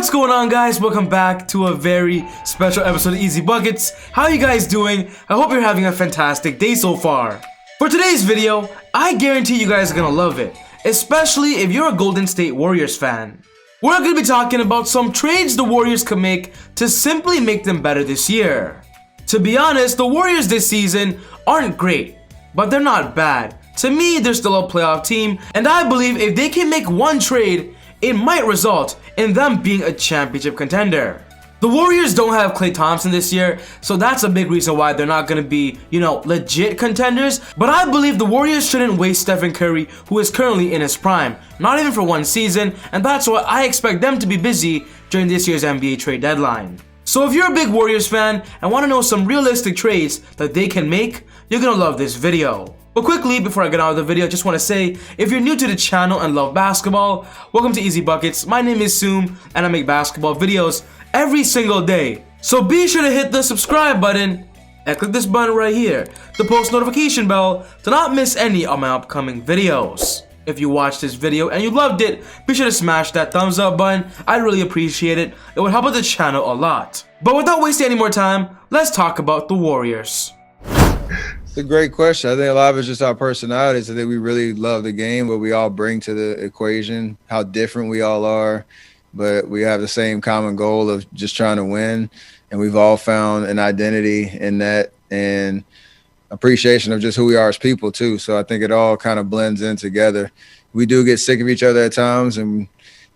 What's going on, guys? Welcome back to a very special episode of Easy Buckets. How are you guys doing? I hope you're having a fantastic day so far. For today's video, I guarantee you guys are gonna love it, especially if you're a Golden State Warriors fan. We're gonna be talking about some trades the Warriors could make to simply make them better this year. To be honest, the Warriors this season aren't great, but they're not bad. To me, they're still a playoff team, and I believe if they can make one trade, it might result in them being a championship contender. The Warriors don't have Klay Thompson this year, so that's a big reason why they're not going to be, legit contenders. But I believe the Warriors shouldn't waste Stephen Curry, who is currently in his prime, not even for one season, and that's why I expect them to be busy during this year's NBA trade deadline. So if you're a big Warriors fan and want to know some realistic trades that they can make, you're going to love this video. But quickly, before I get out of the video, I just want to say, if you're new to the channel and love basketball, welcome to Easy Buckets. My name is Soom, and I make basketball videos every single day. So be sure to hit the subscribe button and click this button right here, the post notification bell, to not miss any of my upcoming videos. If you watched this video and you loved it, be sure to smash that thumbs up button. I'd really appreciate it. It would help out the channel a lot. But without wasting any more time, let's talk about the Warriors. It's a great question. I think a lot of it's just our personalities. I think we really love the game, what we all bring to the equation, how different we all are, but we have the same common goal of just trying to win. And we've all found an identity in that and appreciation of just who we are as people too. So I think it all kind of blends in together. We do get sick of each other at times, and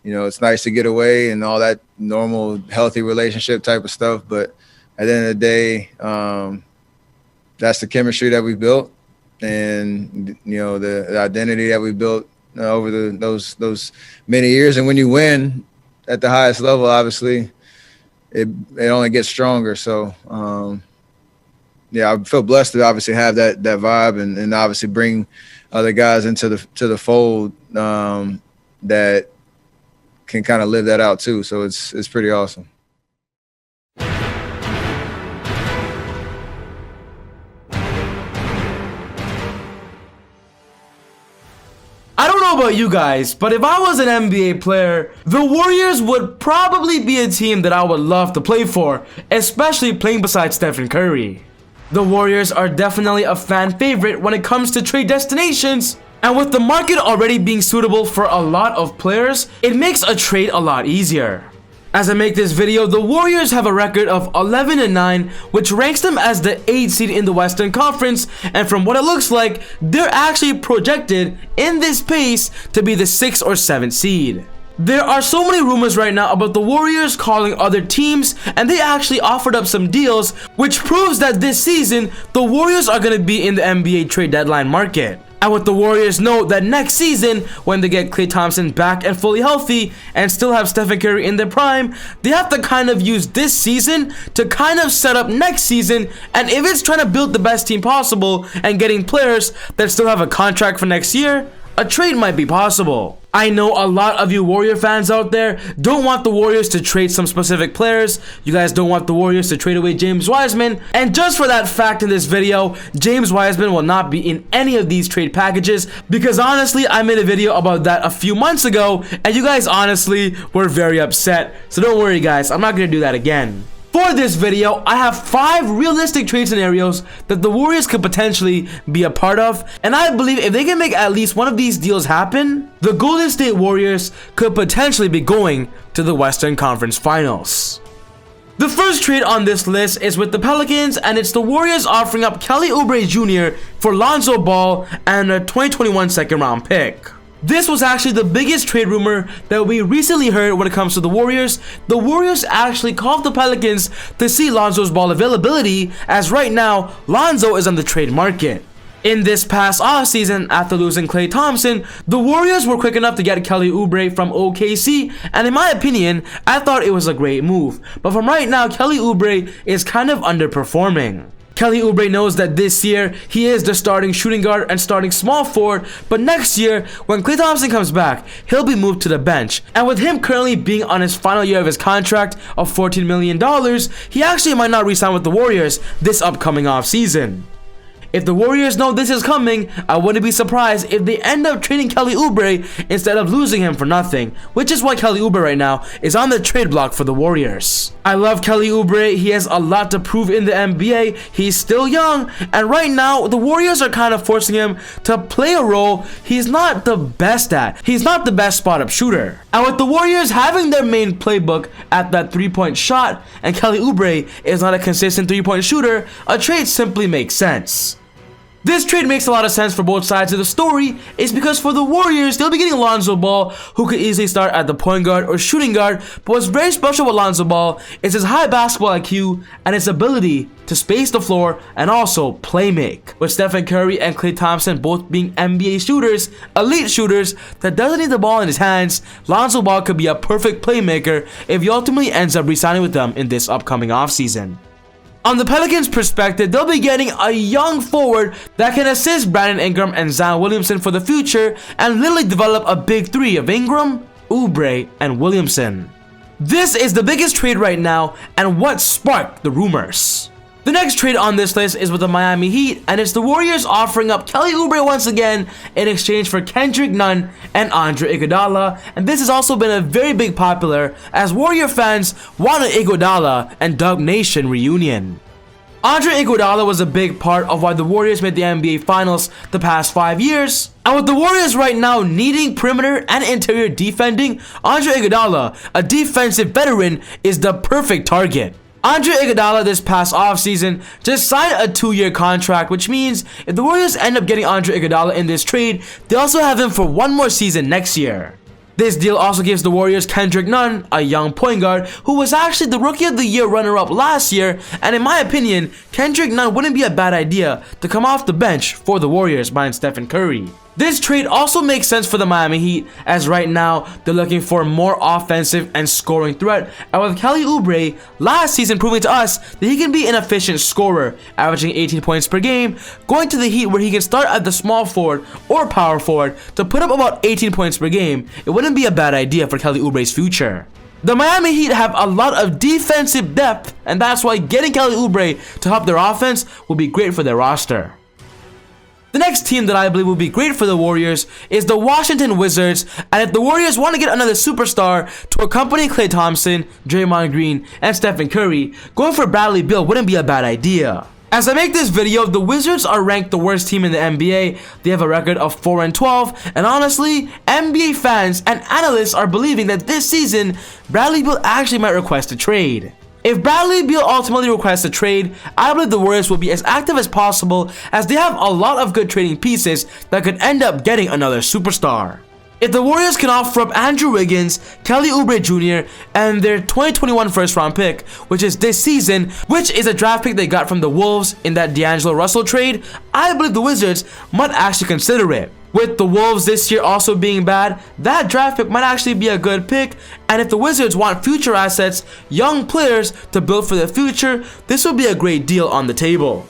it's nice to get away and all that normal, healthy relationship type of stuff. But at the end of the day, that's the chemistry that we built, and the identity that we built over those many years. And when you win at the highest level, obviously, it only gets stronger. So, I feel blessed to obviously have that vibe and obviously bring other guys into the fold that can kind of live that out too. So it's pretty awesome. I don't know about you guys, but if I was an NBA player, the Warriors would probably be a team that I would love to play for, especially playing beside Stephen Curry. The Warriors are definitely a fan favorite when it comes to trade destinations, and with the market already being suitable for a lot of players, it makes a trade a lot easier. As I make this video, the Warriors have a record of 11-9, which ranks them as the 8th seed in the Western Conference, and from what it looks like, they're actually projected in this pace to be the 6th or 7th seed. There are so many rumors right now about the Warriors calling other teams, and they actually offered up some deals, which proves that this season, the Warriors are going to be in the NBA trade deadline market. And with the Warriors know that next season, when they get Klay Thompson back and fully healthy and still have Stephen Curry in their prime, they have to kind of use this season to kind of set up next season. And if it's trying to build the best team possible and getting players that still have a contract for next year, a trade might be possible. I know a lot of you Warrior fans out there don't want the Warriors to trade some specific players. You guys don't want the Warriors to trade away James Wiseman. And just for that fact in this video, James Wiseman will not be in any of these trade packages, because honestly, I made a video about that a few months ago, and you guys honestly were very upset. So don't worry guys, I'm not going to do that again. For this video, I have 5 realistic trade scenarios that the Warriors could potentially be a part of, and I believe if they can make at least one of these deals happen, the Golden State Warriors could potentially be going to the Western Conference Finals. The first trade on this list is with the Pelicans, and it's the Warriors offering up Kelly Oubre Jr. for Lonzo Ball and a 2021 second-round pick. This was actually the biggest trade rumor that we recently heard when it comes to the Warriors. The Warriors actually called the Pelicans to see Lonzo's ball availability, as right now, Lonzo is on the trade market. In this past offseason, after losing Klay Thompson, the Warriors were quick enough to get Kelly Oubre from OKC, and in my opinion, I thought it was a great move. But from right now, Kelly Oubre is kind of underperforming. Kelly Oubre knows that this year he is the starting shooting guard and starting small forward, but next year when Klay Thompson comes back, he'll be moved to the bench. And with him currently being on his final year of his contract of $14 million, he actually might not re-sign with the Warriors this upcoming offseason. If the Warriors know this is coming, I wouldn't be surprised if they end up trading Kelly Oubre instead of losing him for nothing, which is why Kelly Oubre right now is on the trade block for the Warriors. I love Kelly Oubre. He has a lot to prove in the NBA. He's still young, and right now the Warriors are kind of forcing him to play a role he's not the best at. He's not the best spot-up shooter. And with the Warriors having their main playbook at that three-point shot, and Kelly Oubre is not a consistent three-point shooter, a trade simply makes sense. This trade makes a lot of sense for both sides of the story, is because for the Warriors, they'll be getting Lonzo Ball, who could easily start at the point guard or shooting guard, but what's very special with Lonzo Ball is his high basketball IQ and his ability to space the floor and also play make. With Stephen Curry and Klay Thompson both being NBA shooters, elite shooters that doesn't need the ball in his hands, Lonzo Ball could be a perfect playmaker if he ultimately ends up re-signing with them in this upcoming offseason. On the Pelicans' perspective, they'll be getting a young forward that can assist Brandon Ingram and Zion Williamson for the future and literally develop a big three of Ingram, Oubre, and Williamson. This is the biggest trade right now and what sparked the rumors. The next trade on this list is with the Miami Heat, and it's the Warriors offering up Kelly Oubre once again in exchange for Kendrick Nunn and Andre Iguodala, and this has also been a very big popular as Warrior fans want an Iguodala and Dub Nation reunion. Andre Iguodala was a big part of why the Warriors made the NBA Finals the past 5 years, and with the Warriors right now needing perimeter and interior defending, Andre Iguodala, a defensive veteran, is the perfect target. Andre Iguodala this past offseason just signed a 2-year contract, which means if the Warriors end up getting Andre Iguodala in this trade, they also have him for one more season next year. This deal also gives the Warriors Kendrick Nunn, a young point guard who was actually the Rookie of the Year runner-up last year, and in my opinion, Kendrick Nunn wouldn't be a bad idea to come off the bench for the Warriors behind Stephen Curry. This trade also makes sense for the Miami Heat, as right now they're looking for more offensive and scoring threat, and with Kelly Oubre last season proving to us that he can be an efficient scorer, averaging 18 points per game, going to the Heat where he can start at the small forward or power forward to put up about 18 points per game, it wouldn't be a bad idea for Kelly Oubre's future. The Miami Heat have a lot of defensive depth, and that's why getting Kelly Oubre to help their offense will be great for their roster. The next team that I believe will be great for the Warriors is the Washington Wizards, and if the Warriors want to get another superstar to accompany Klay Thompson, Draymond Green, and Stephen Curry, going for Bradley Beal wouldn't be a bad idea. As I make this video, the Wizards are ranked the worst team in the NBA. They have a record of 4-12, and honestly, NBA fans and analysts are believing that this season, Bradley Beal actually might request a trade. If Bradley Beal ultimately requests a trade, I believe the Warriors will be as active as possible as they have a lot of good trading pieces that could end up getting another superstar. If the Warriors can offer up Andrew Wiggins, Kelly Oubre Jr., and their 2021 first-round pick, which is this season, which is a draft pick they got from the Wolves in that D'Angelo Russell trade, I believe the Wizards might actually consider it. With the Wolves this year also being bad, that draft pick might actually be a good pick, and if the Wizards want future assets, young players to build for the future, this will be a great deal on the table.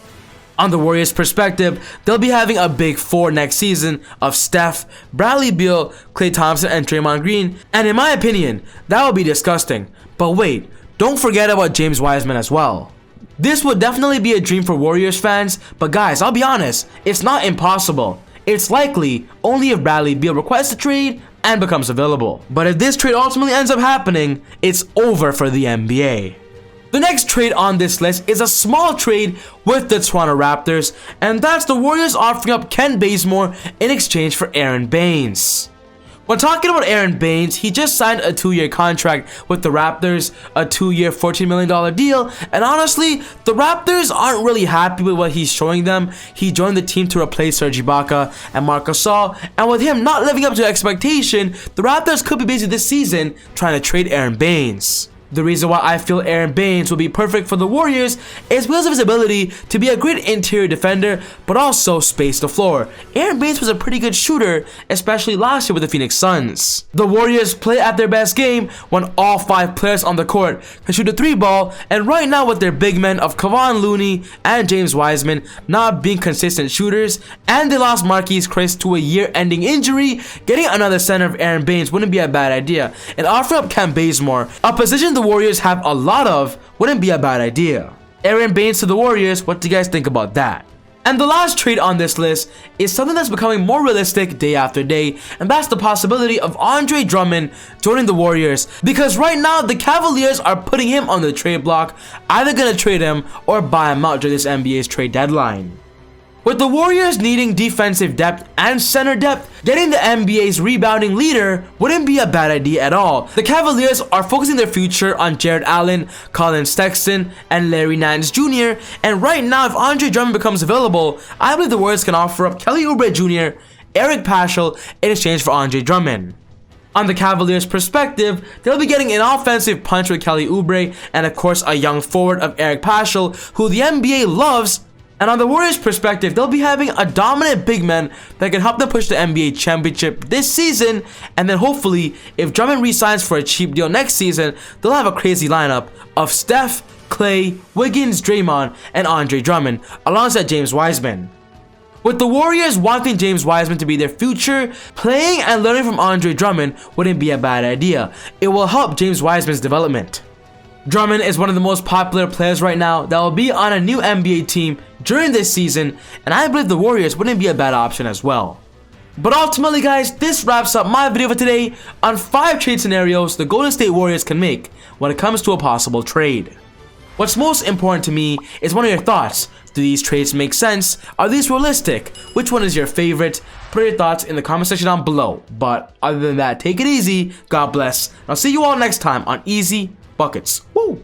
On the Warriors' perspective, they'll be having a big four next season of Steph, Bradley Beal, Klay Thompson, and Draymond Green, and in my opinion, that would be disgusting. But wait, don't forget about James Wiseman as well. This would definitely be a dream for Warriors fans, but guys, I'll be honest, it's not impossible. It's likely only if Bradley Beal requests a trade and becomes available. But if this trade ultimately ends up happening, it's over for the NBA. The next trade on this list is a small trade with the Toronto Raptors, and that's the Warriors offering up Kent Bazemore in exchange for Aaron Baines. When talking about Aaron Baines, he just signed a 2-year contract with the Raptors, a 2-year $14 million deal, and honestly, the Raptors aren't really happy with what he's showing them. He joined the team to replace Serge Ibaka and Marc Gasol, and with him not living up to expectation, the Raptors could be busy this season trying to trade Aaron Baines. The reason why I feel Aaron Baines will be perfect for the Warriors is because of his ability to be a great interior defender, but also space the floor. Aaron Baines was a pretty good shooter, especially last year with the Phoenix Suns. The Warriors play at their best game when all 5 players on the court can shoot a 3-ball, and right now with their big men of Kevon Looney and James Wiseman not being consistent shooters, and they lost Marquise Chris to a year-ending injury, getting another center of Aaron Baines wouldn't be a bad idea, and offering up Kent Bazemore, a position the Warriors have a lot of, wouldn't be a bad idea. Aaron Baines to the Warriors, what do you guys think about that? And the last trade on this list is something that's becoming more realistic day after day, and that's the possibility of Andre Drummond joining the Warriors, because right now the Cavaliers are putting him on the trade block, either gonna trade him or buy him out during this NBA's trade deadline. With the Warriors needing defensive depth and center depth, getting the NBA's rebounding leader wouldn't be a bad idea at all. The Cavaliers are focusing their future on Jared Allen, Colin Sexton, and Larry Nance Jr. And right now, if Andre Drummond becomes available, I believe the Warriors can offer up Kelly Oubre Jr., Eric Paschall in exchange for Andre Drummond. On the Cavaliers' perspective, they'll be getting an offensive punch with Kelly Oubre and of course a young forward of Eric Paschall, who the NBA loves. And on the Warriors' perspective, they'll be having a dominant big man that can help them push the NBA championship this season. And then hopefully, if Drummond re-signs for a cheap deal next season, they'll have a crazy lineup of Steph, Clay, Wiggins, Draymond, and Andre Drummond, alongside James Wiseman. With the Warriors wanting James Wiseman to be their future, playing and learning from Andre Drummond wouldn't be a bad idea. It will help James Wiseman's development. Drummond is one of the most popular players right now that will be on a new NBA team during this season, and I believe the Warriors wouldn't be a bad option as well. But ultimately guys, this wraps up my video for today on 5 trade scenarios the Golden State Warriors can make when it comes to a possible trade. What's most important to me is one of your thoughts. Do these trades make sense? Are these realistic? Which one is your favorite? Put your thoughts in the comment section down below. But other than that, take it easy, God bless, and I'll see you all next time on Easy Buckets. Woo!